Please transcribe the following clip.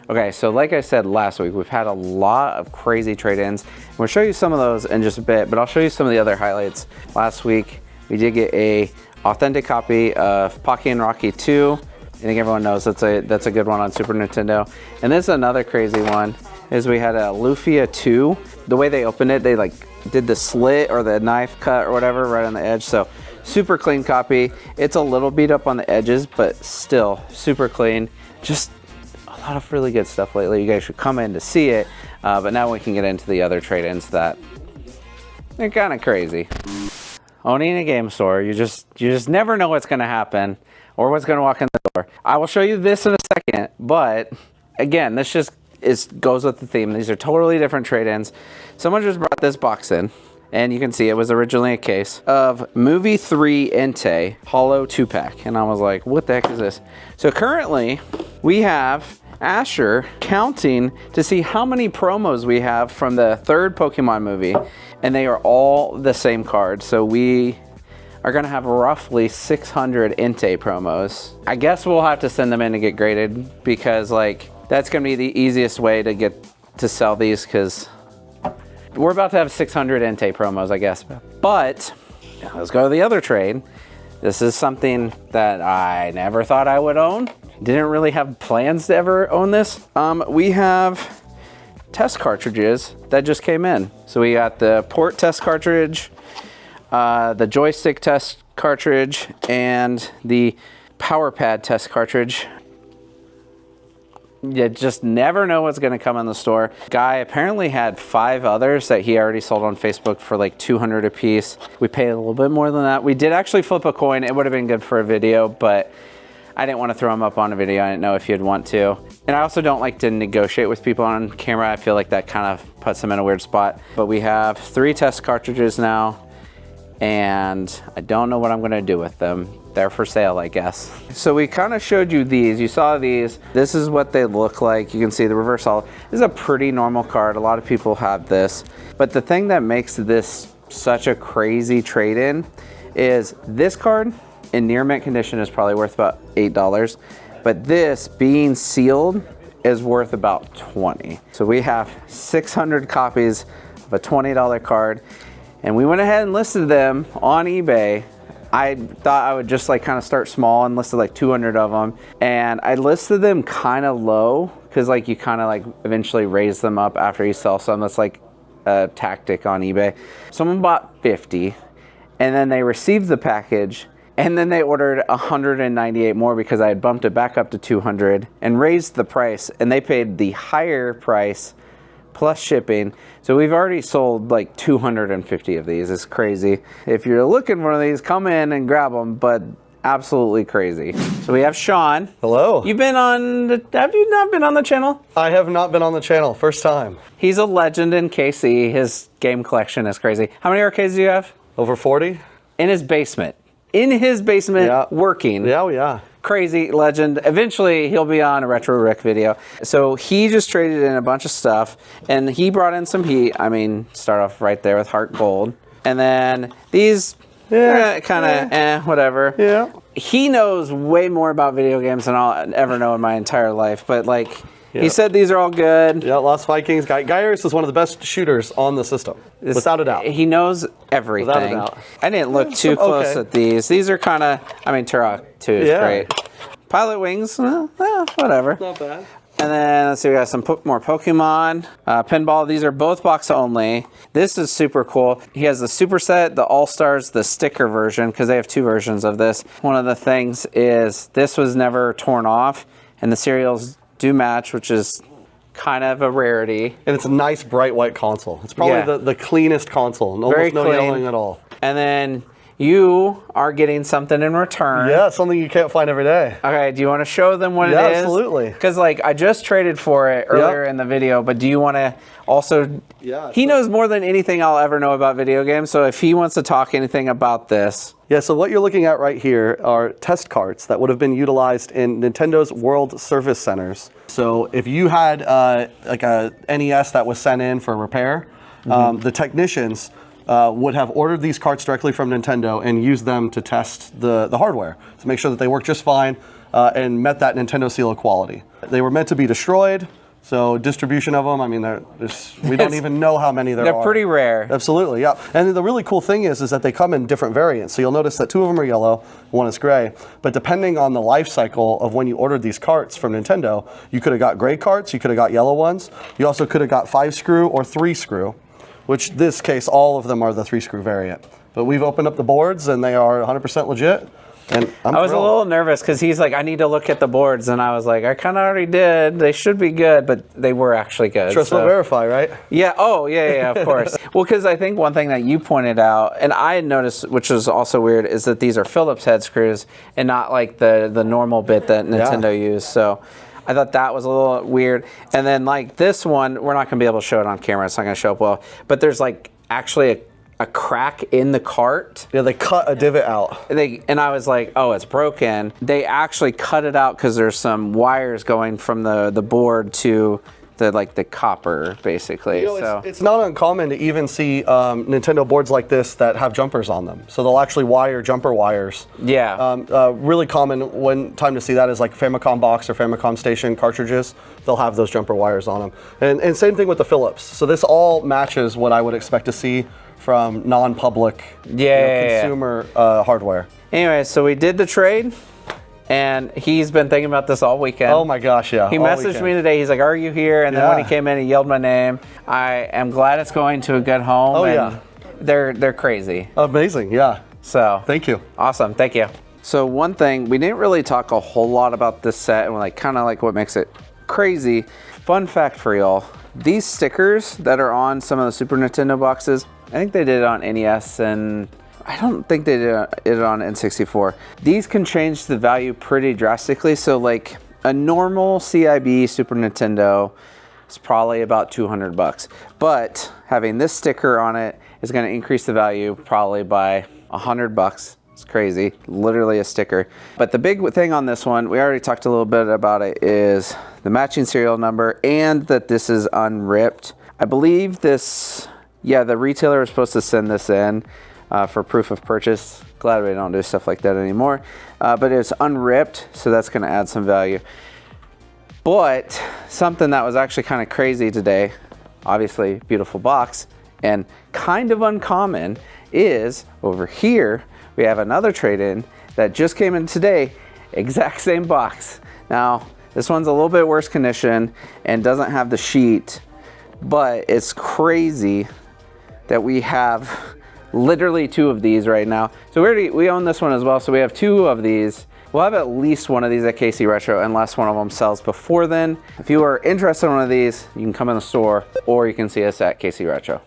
Okay, so like I said last week, we've had a lot of crazy trade-ins. We'll show you some of those in just a bit, but I'll show you some of the other highlights. Last week, we did get a authentic copy of Pocky and Rocky 2. I think everyone knows that's a good one on Super Nintendo. And this is another crazy one, is we had a Lufia 2. The way they opened it, they like did the slit or the knife cut or whatever right on the edge. So super clean copy. It's a little beat up on the edges, but still super clean. Just a lot of really good stuff lately. You guys should come in to see it. But now we can get into the other trade-ins that they're kind of crazy. Owning a game store, you just never know what's going to happen or what's going to walk in the door. I will show you this in a second, but again, this just goes with the theme. These are totally different trade-ins. Someone just brought this box in, and you can see it was originally a case of Movie 3 Entei Hollow 2-pack, and I was like, what the heck is this? So currently, we have Asher counting to see how many promos we have from the third Pokemon movie, and they are all the same card. So we are going to have roughly 600 Entei promos. I guess we'll have to send them in to get graded, because like that's going to be the easiest way to get to sell these, because we're about to have 600 Entei promos, I guess. But let's go to the other trade. This is something that I never thought I would own. Didn't really have plans to ever own this. We have test cartridges that just came in. So we got the port test cartridge, the joystick test cartridge, and the power pad test cartridge. You just never know what's going to come in the store. Guy apparently had 5 others that he already sold on Facebook for like 200 a piece. We paid a little bit more than that. We did actually flip a coin. It would have been good for a video, but I didn't want to throw them up on a video. I didn't know if you'd want to. And I also don't like to negotiate with people on camera. I feel like that kind of puts them in a weird spot. But we have 3 test cartridges now, and I don't know what I'm going to do with them. They're for sale, I guess. So we kind of showed you these. You saw these. This is what they look like. You can see the reverse hollow. This is a pretty normal card. A lot of people have this. But the thing that makes this such a crazy trade-in is this card in near mint condition is probably worth about $8. But this being sealed is worth about $20. So we have 600 copies of a $20 card. And we went ahead and listed them on eBay. I thought I would just like kind of start small and listed like 200 of them. And I listed them kind of low, because like you kind of like eventually raise them up after you sell some. That's like a tactic on eBay. Someone bought 50, and then they received the package, and then they ordered 198 more because I had bumped it back up to 200 and raised the price, and they paid the higher price plus shipping. So we've already sold like 250 of these. It's crazy. If you're looking for one of these, come in and grab them, but absolutely crazy. So we have Sean. Hello. You've been on, have you not been on the channel? I have not been on the channel, first time. He's a legend in KC. His game collection is crazy. How many arcades do you have? Over 40. In his basement. In his basement, yeah. Working. Yeah, yeah. Crazy legend. Eventually he'll be on a Retro Rick video. So he just traded in a bunch of stuff, and he brought in some heat. I mean, start off right there with Heart Gold. And then these kind of whatever. Yeah. He knows way more about video games than I'll ever know in my entire life. But like, yeah. He said these are all good. Yeah, Lost Vikings. Gaius is one of the best shooters on the system, without a doubt. He knows everything. Without a doubt. I didn't look too close at these. These are kind of, I mean, Turok 2 is great. Pilot Wings, whatever. Not bad. And then, let's see, we got some more Pokemon. Pinball, these are both box only. This is super cool. He has the Super Set, the All-Stars, the sticker version, because they have 2 versions of this. One of the things is this was never torn off, and the serials do match, which is kind of a rarity. And it's a nice bright white console. It's probably the cleanest console. Almost no yellowing at all. And then you are getting something in return. Yeah, something you can't find every day. Okay, do you want to show them what it is? Yeah, absolutely. Because like I just traded for it earlier in the video, but do you want to also... Yeah. He knows more than anything I'll ever know about video games, so if he wants to talk anything about this... Yeah, so what you're looking at right here are test carts that would have been utilized in Nintendo's World Service Centers. So if you had like a NES that was sent in for repair, the technicians would have ordered these carts directly from Nintendo and used them to test the hardware to make sure that they work just fine. and met that Nintendo seal of quality. They were meant to be destroyed. So distribution of them, I mean, we don't even know how many there are. They're pretty rare. Absolutely, yeah. And the really cool thing is that they come in different variants. So you'll notice that 2 of them are yellow, 1 is gray. But depending on the life cycle of when you ordered these carts from Nintendo, you could have got gray carts, you could have got yellow ones. You also could have got 5-screw or 3-screw, which this case, all of them are the 3-screw variant. But we've opened up the boards and they are 100% legit. And I was a little nervous because he's like, I need to look at the boards. And I was like, I kind of already did. They should be good, but they were actually good. Trust but verify, right? Yeah. Oh, yeah, of course. Well, because I think one thing that you pointed out, and I had noticed, which was also weird, is that these are Phillips head screws and not like the normal bit that Nintendo used. So I thought that was a little weird. And then like this one, we're not going to be able to show it on camera. It's not going to show up well. But there's like actually a crack in the cart. Yeah, they cut a divot out. And I was like, oh, it's broken. They actually cut it out because there's some wires going from the board to the copper, basically. You know, it's not uncommon to even see Nintendo boards like this that have jumpers on them. So they'll actually wire jumper wires. Yeah. Really common time to see that is like Famicom box or Famicom station cartridges. They'll have those jumper wires on them. And same thing with the Phillips. So this all matches what I would expect to see from non-public consumer hardware. Anyway, so we did the trade, and he's been thinking about this all weekend. Oh my gosh, yeah. He messaged me today. He's like, are you here? And then when he came in, he yelled my name. I am glad it's going to a good home. Oh, and yeah. They're crazy. Amazing, yeah. So thank you. Awesome, thank you. So one thing, we didn't really talk a whole lot about this set and kind of like what makes it crazy. Fun fact for y'all, these stickers that are on some of the Super Nintendo boxes, I think they did it on NES, and I don't think they did it on N64. These can change the value pretty drastically. So like a normal CIB Super Nintendo is probably about 200 bucks. But having this sticker on it is going to increase the value probably by 100 bucks. It's crazy, literally a sticker. But the big thing on this one, we already talked a little bit about it, is the matching serial number and that this is unripped. I believe this, yeah, the retailer is supposed to send this in for proof of purchase. Glad we don't do stuff like that anymore. But it's unripped, so that's gonna add some value. But something that was actually kind of crazy today, obviously beautiful box, and kind of uncommon, is over here, we have another trade-in that just came in today, exact same box. Now, this one's a little bit worse condition and doesn't have the sheet, but it's crazy that we have literally 2 of these right now. So we own this one as well, so we have 2 of these. We'll have at least one of these at KC Retro unless one of them sells before then. If you are interested in one of these, you can come in the store or you can see us at KC Retro.